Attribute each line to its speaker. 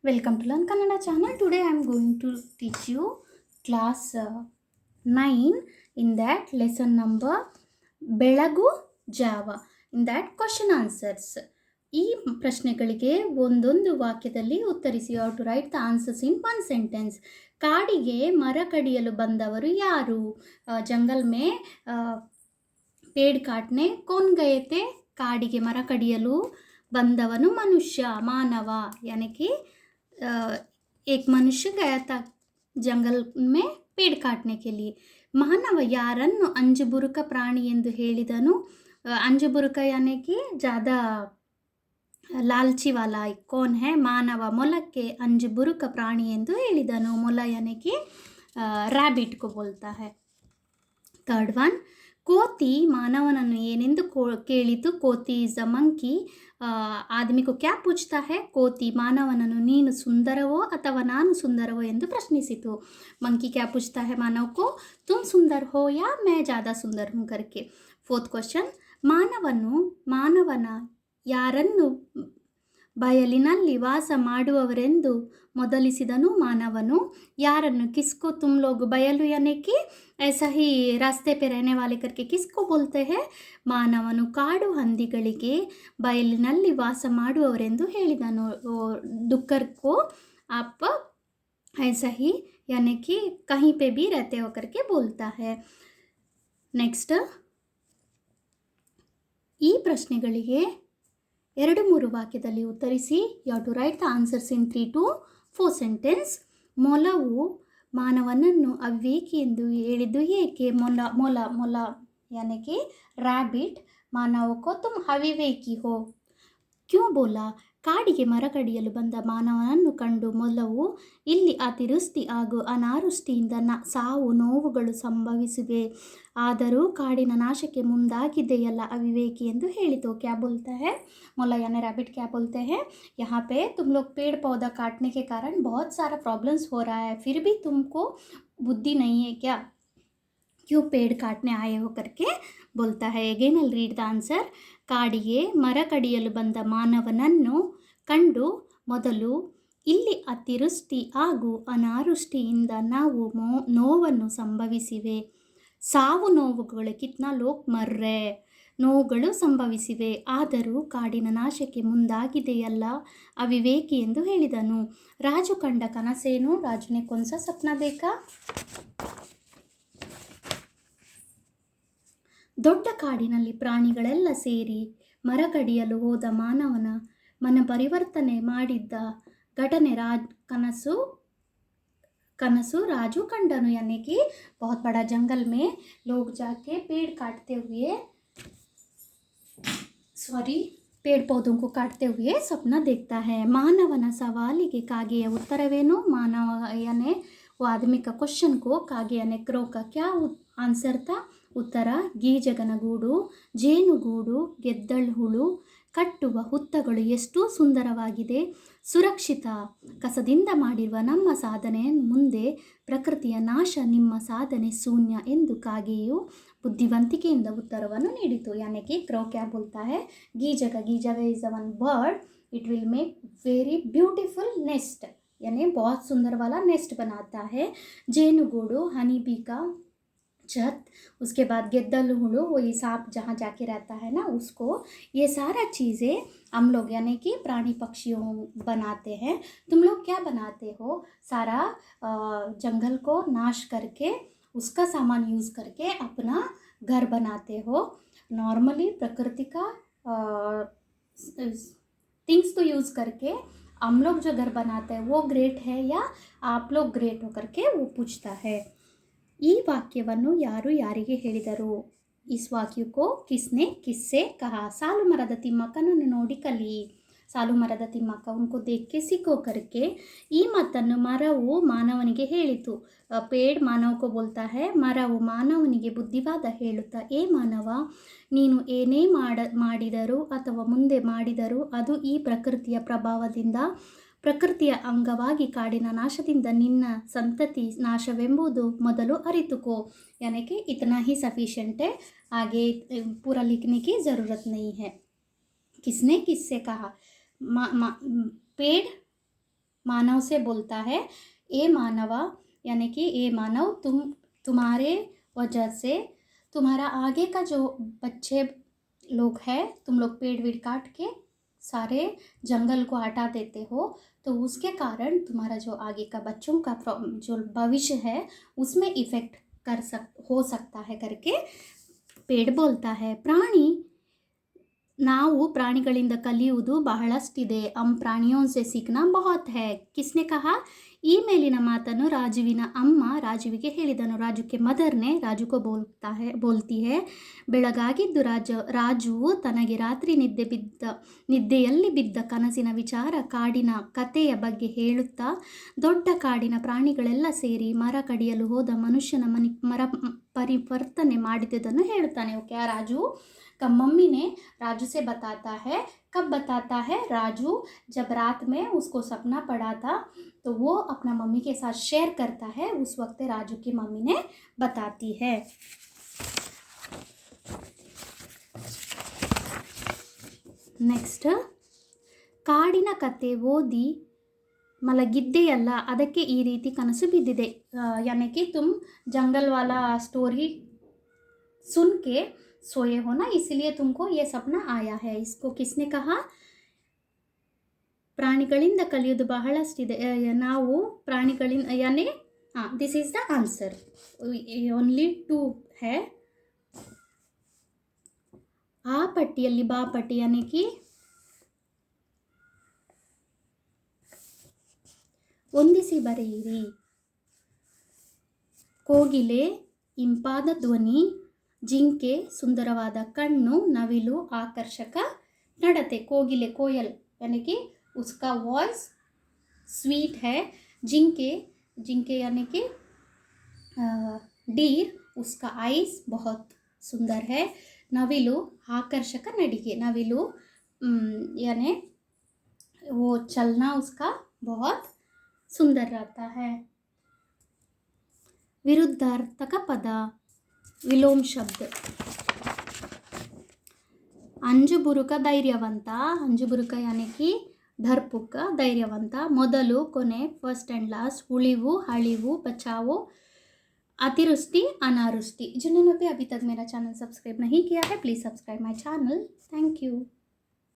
Speaker 1: Welcome to Learn Kannada channel. Today I am going to teach you class 9 in that lesson number ಬೆಳಗು ಜಾವ. In that question answers. ಈ ಪ್ರಶ್ನೆಗಳಿಗೆ ಒಂದೊಂದು ವಾಕ್ಯದಲ್ಲಿ ಉತ್ತರಿಸಿ. You have to write the answers in one sentence. ಕಾಡಿಗೆ ಮರ ಕಡಿಯಲು ಬಂದವರು ಯಾರು? ಜಂಗಲ್ ಮೇ ಪೇಡ್ ಕಾಟ್ನೆ ಕೌನ್ ಗಯೆ थे? ಕಾಡಿಗೆ ಮರ ಕಡಿಯಲು ಬಂದವನು ಮನುಷ್ಯ, ಮಾನವ. यानी कि एक मनुष्य गया था जंगल में पेड़ काटने के लिए. ಮಾನವ ಯಾರನ್ನು ಅಂಜುಬುರುಕ ಪ್ರಾಣಿ ಎಂದು ಹೇಳಿದನು? ಅಂಜುಬುರುಕ यानी कि ज़्यादा लालची वाला कौन है? ಮಾನವ ಮೊಲಕ್ಕೆ ಅಂಜುಬುರುಕ ಪ್ರಾಣಿ ಎಂದು ಹೇಳಿದನು. ಮೊಲ यानी कि रैबिट को बोलता है. थर्ड वन, ಕೋತಿ ಮಾನವನನ್ನು ಏನೆಂದು ಕೇಳಿತು? ಕೋತಿ ಇಸ್ ಅ ಮಂಕಿ. ಆದಮಿ ಕೋ ಕ್ಯಾ ಪೂಚ್ತಾ ಹೈ? ಕೋತಿ ಮಾನವನನ್ನು ನೀನು ಸುಂದರವೋ ಅಥವಾ ನಾನು ಸುಂದರವೋ ಎಂದು ಪ್ರಶ್ನಿಸಿತು. ಮಂಕಿ ಕ್ಯಾ ಪೂಚ್ತಾ ಹೈ ಮಾನವ ಕೋ? ತುಮ್ ಸುಂದರ್ ಹೋ ಯಾ ಮೈ ಜ್ಯಾದಾ ಸುಂದರ್ ಹೂಂ ಕರ್ಕೆ. ಫೋರ್ತ್ ಕ್ವಶನ್, ಮಾನವನ ಯಾರನ್ನು ಬಯಲಿನಲ್ಲಿ ವಾಸ ಮಾಡುವವರೆಂದು ಮೊದಲಿಸಿದನು? ಮಾನವನು. ಯಾರನ್ನು? ಕಿಸ್ಕೋ ತುಮ್ ಲೋಗ್ ಬಯಲು यानी कि ऐसा ही रास्ते पे रहने वाले करके किसको बोलते हैं? ಮಾನವನು ಕಾಡು ಹಂದಿಗಳಿಗೆ ಬಯಲಿನಲ್ಲಿ ವಾಸ ಮಾಡುವವರೆಂದು ಹೇಳಿದನು. डुक्कर को आप ऐसा ही यानी कि कहीं पे भी रहते हो करके बोलता है. ನೆಕ್ಸ್ಟ್, ಈ ಪ್ರಶ್ನೆಗಳಿಗೆ 2-3 ವಾಕ್ಯದಲ್ಲಿ ಉತ್ತರಿಸಿ. You have to write the answers in 3 to 4 sentence. ಮೊಲವು ಮಾನವನನ್ನು ಅವಿವೇಕಿ ಎಂದು ಹೇಳಿದ್ದು ಏಕೆ? ಮೊಲ यानी कि रैबिट मानव को तुम अविवेकी हो क्यों बोला? ಕಾಡಿಗೆ ಮರ ಕಡಿಯಲು ಬಂದ ಮಾನವನನ್ನು ಕಂಡು ಮೊಲವು, ಇಲ್ಲಿ ಅತಿವೃಷ್ಟಿ ಹಾಗೂ ಅನಾವೃಷ್ಟಿಯಿಂದ ಸಾವು ನೋವುಗಳು ಸಂಭವಿಸಿವೆ, ಆದರೂ ಕಾಡಿನ ನಾಶಕ್ಕೆ ಮುಂದಾಗಿದೆಯಲ್ಲ ಅವಿವೇಕಿ ಎಂದು ಹೇಳಿತು. ಕ್ಯಾ बोलता है मोला यानी रैबिट? क्या बोलते हैं? यहाँ पे तुम लोग पेड़ पौधा काटने के कारण बहुत सारा प्रॉब्लम्स हो रहा है, फिर भी तुमको बुद्धि नहीं है क्या? क्यों पेड़ काटने आए हो करके बोलता है. Again I read the answer. ಕಾಡಿಗೆ ಮರ ಕಡಿಯಲು ಬಂದ ಮಾನವನನ್ನು ಕಂಡು ಮೊದಲು, ಇಲ್ಲಿ ಅತಿವೃಷ್ಟಿ ಹಾಗೂ ಅನಾವೃಷ್ಟಿಯಿಂದ ನಾವು ನೋವನ್ನು ಸಂಭವಿಸಿವೆ. ಸಾವು ನೋವುಗಳು ಕಿತ್ನಾ ಲೋಕ್ ಮರ್ರೆ, ನೋವುಗಳು ಸಂಭವಿಸಿವೆ, ಆದರೂ ಕಾಡಿನ ನಾಶಕ್ಕೆ ಮುಂದಾಗಿದೆಯಲ್ಲ ಅವಿವೇಕಿ ಎಂದು ಹೇಳಿದನು. ರಾಜು ಕಂಡ ಕನಸೇನು? ರಾಜುನೆ ಕೊಂಸ ಸಪ್ನ ದೇಖಾ? ದೊಡ್ಡ ಕಾಡಿನಲ್ಲಿ ಪ್ರಾಣಿಗಳೆಲ್ಲ ಸೇರಿ ಮರ ಕಡಿಯಲು ಹೋದ ಮಾನವನ ಮನ ಪರಿವರ್ತನೆ ಮಾಡಿದ್ದ ಘಟನೆ ಕನಸು ರಾಜು ಕಂಡನು. यानी कि बहुत बड़ा जंगल में लोग जाके पेड़ पौधों को काटते हुए सपना देखता है. ಮಾನವನ ಸವಾಲಿಗೆ ಕಾಗೆಯ ಉತ್ತರವೇನು? ಮಾನವ यानी वो आदमी का क्वेश्चन को कागे यानी क्रो का क्या आंसर था? ಉತ್ತರ, ಗೀಜಗನಗೂಡು, ಜೇನುಗೂಡು, ಗೆದ್ದಲುಹುಳು ಕಟ್ಟುವ ಹುತ್ತಗಳು ಎಷ್ಟು ಸುಂದರವಾಗಿದೆ, ಸುರಕ್ಷಿತ. ಕಸದಿಂದ ಮಾಡಿರುವ ನಮ್ಮ ಸಾಧನೆ ಮುಂದೆ ಪ್ರಕೃತಿಯ ನಾಶ, ನಿಮ್ಮ ಸಾಧನೆ ಶೂನ್ಯ ಎಂದು ಕಾಗೆಯು ಬುದ್ಧಿವಂತಿಕೆಯಿಂದ ಉತ್ತರವನ್ನು ನೀಡಿತು. यानी कि क्रो क्या बोलता है? गीजग is one bird, it will make very beautiful nest, यानी बहुत सुंदर वाला नेस्ट बनाता है. जेनुगूडू हनी बी का छत, उसके बाद ಗೆದ್ದಲುಹುಳು वो ये सांप जहाँ जाके रहता है ना उसको. ये सारा चीज़ें हम लोग यानी कि प्राणी पक्षियों बनाते हैं. तुम लोग क्या बनाते हो? सारा जंगल को नाश करके उसका सामान यूज़ करके अपना घर बनाते हो. नॉर्मली प्रकृति का थिंग्स को यूज़ करके हम लोग जो घर बनाते हैं वो ग्रेट है या आप लोग ग्रेट हो करके वो पूछता है. ಈ ವಾಕ್ಯವನ್ನು ಯಾರು ಯಾರಿಗೆ ಹೇಳಿದರು? ಇಸ್ ವಾಕ್ಯಕ್ಕೋ ಕಿಸ್ನೆ ಕಿಸ್ಸೆ ಕಹಾ? ಸಾಲು ಮರದ ತಿಮ್ಮಕ್ಕನನ್ನು ನೋಡಿ ಕಲಿ. ಸಾಲು ಮರದ ತಿಮ್ಮಕ್ಕ ಉನ್ಕೋ ದೇಖ್ಕೆ ಸಿಕ್ಕೋ ಕರ್ಕೆ. ಈ ಮಾತನ್ನು ಮರವು ಮಾನವನಿಗೆ ಹೇಳಿತು. ಪೇಡ್ ಮಾನವಕೋ ಬೋಲ್ತಾ ಹೈ. ಮರವು ಮಾನವನಿಗೆ ಬುದ್ಧಿವಾದ ಹೇಳುತ್ತಾ, ಏ ಮಾನವ, ನೀನು ಏನೇ ಮಾಡಿದರೂ ಅಥವಾ ಮುಂದೆ ಮಾಡಿದರೂ ಅದು ಈ ಪ್ರಕೃತಿಯ ಪ್ರಭಾವದಿಂದ, ಪ್ರಕೃತಿಯ ಅಂಗವಾಗಿ ಕಾಡಿನ ನಾಶದಿಂದ ನಿನ್ನ ಸಂತತಿ ನಾಶವೆಂಬುದು ಮೊದಲು ಅರಿತುಕೋ. यानी कि इतना ही सफिशिएंट है, आगे पूरा लिखने की ज़रूरत नहीं है. किसने किससे कहा? पेड़ मानव से बोलता है, ए मानवा, यानी कि ए मानव, तुम्हारे वजह से तुम्हारा आगे का जो बच्चे लोग हैं, तुम लोग पेड़ वेड़ काट के सारे जंगल को हटा देते हो, तो उसके कारण तुम्हारा जो आगे का बच्चों का जो भविष्य है उसमें इफ़ेक्ट हो सकता है करके पेड़ बोलता है. प्राणी, ನಾವು ಪ್ರಾಣಿಗಳಿಂದ ಕಲಿಯುವುದು ಬಹಳಷ್ಟಿದೆ. ಪ್ರಾಣಿಯೋं से सीखना बहुत है. किसने कहा? ಈ ಮೇಲಿನ ಮಾತನ್ನು ರಾಜುವಿನ ಅಮ್ಮ ರಾಜುವಿಗೆ ಹೇಳಿದನು. ರಾಜುಕ್ಕೆ ಮದರ್ನೆ ರಾಜುಕೋ ಬೋಲ್ತಿ ಹೇ. ಬೆಳಗಾಗಿದ್ದು ರಾಜು ತನಗೆ ರಾತ್ರಿ ನಿದ್ದೆಯಲ್ಲಿ ಬಿದ್ದ ಕನಸಿನ ವಿಚಾರ, ಕಾಡಿನ ಕಥೆಯ ಬಗ್ಗೆ ಹೇಳುತ್ತಾ, ದೊಡ್ಡ ಕಾಡಿನ ಪ್ರಾಣಿಗಳೆಲ್ಲ ಸೇರಿ ಮರ ಕಡಿಯಲು ಹೋದ ಮನುಷ್ಯನ ಮರ ಪರಿವರ್ತನೆ ಮಾಡಿದುದನ್ನು ಹೇಳುತ್ತಾನೆ. ಓಕೆ, ಆ ರಾಜು का मम्मी ने राजू से बताता है. कब बताता है? राजू जब रात में उसको सपना पड़ा था तो वो अपना मम्मी के साथ शेयर करता है. उस वक्त राजू की मम्मी ने बताती है. नेक्स्ट, ಕಾಡಿನ ಕತೆ ಓದಿ ಮಲಗಿದ್ದೆಯಲ್ಲ, ಅದಕ್ಕೆ ಈ ರೀತಿ ಕನಸು ಬಿದ್ದಿದೆ. यानी कि तुम जंगल वाला स्टोरी सुन के सोए हो ना, इसलिए तुमको ये सपना आया है. इसको किसने कहा? ಪ್ರಾಣಿಗಳಿಂದ ಕಲಿಯೋದು ಬಹಳಷ್ಟಿದೆ. ನಾವು ಪ್ರಾಣಿಗಳಿಂದ, ಯಾನಿ this is the answer. Only 2 है. ಆ ಪಟ್ಟಿಯಲ್ಲಿ ಬಾ ಪಟ್ಟಿ, यानी कि ಹೊಂದಿಸಿ ಬರೆಯಿರಿ. ಕೋಗಿಲೆ ಇಂಪಾದ ಧ್ವನಿ, ಜಿಂಕೆ ಸುಂದರವಾದ ಕಣ್ಣು, ನವಿಲು ಆಕರ್ಷಕ ನಡತೆ. ಕೋಗಿಲೆ कोयल यानी कि उसका वॉइस स्वीट है. जिंके यानी कि डीर, उसका आइस बहुत सुंदर है. नविलु आकर्षक नडिगे. नविलु यानी वो चलना उसका बहुत सुंदर रहता है. विरुद्धार्थक पद, विलोम शब्द. अंजुबुरुक धैर्यवंत. अंजुबुरुक यानी कि डरपुक, धैर्यवंत. ಮೊದಲು ಕೊನೆ, फर्स्ट एंड लास्ट. उಳಿವು अಳಿವು, बचाओ. अतिवृष्टि अनावृष्टि. जिन्होंने भी अभी तक मेरा चैनल सब्सक्राइब नहीं किया है, please subscribe my channel. Thank you.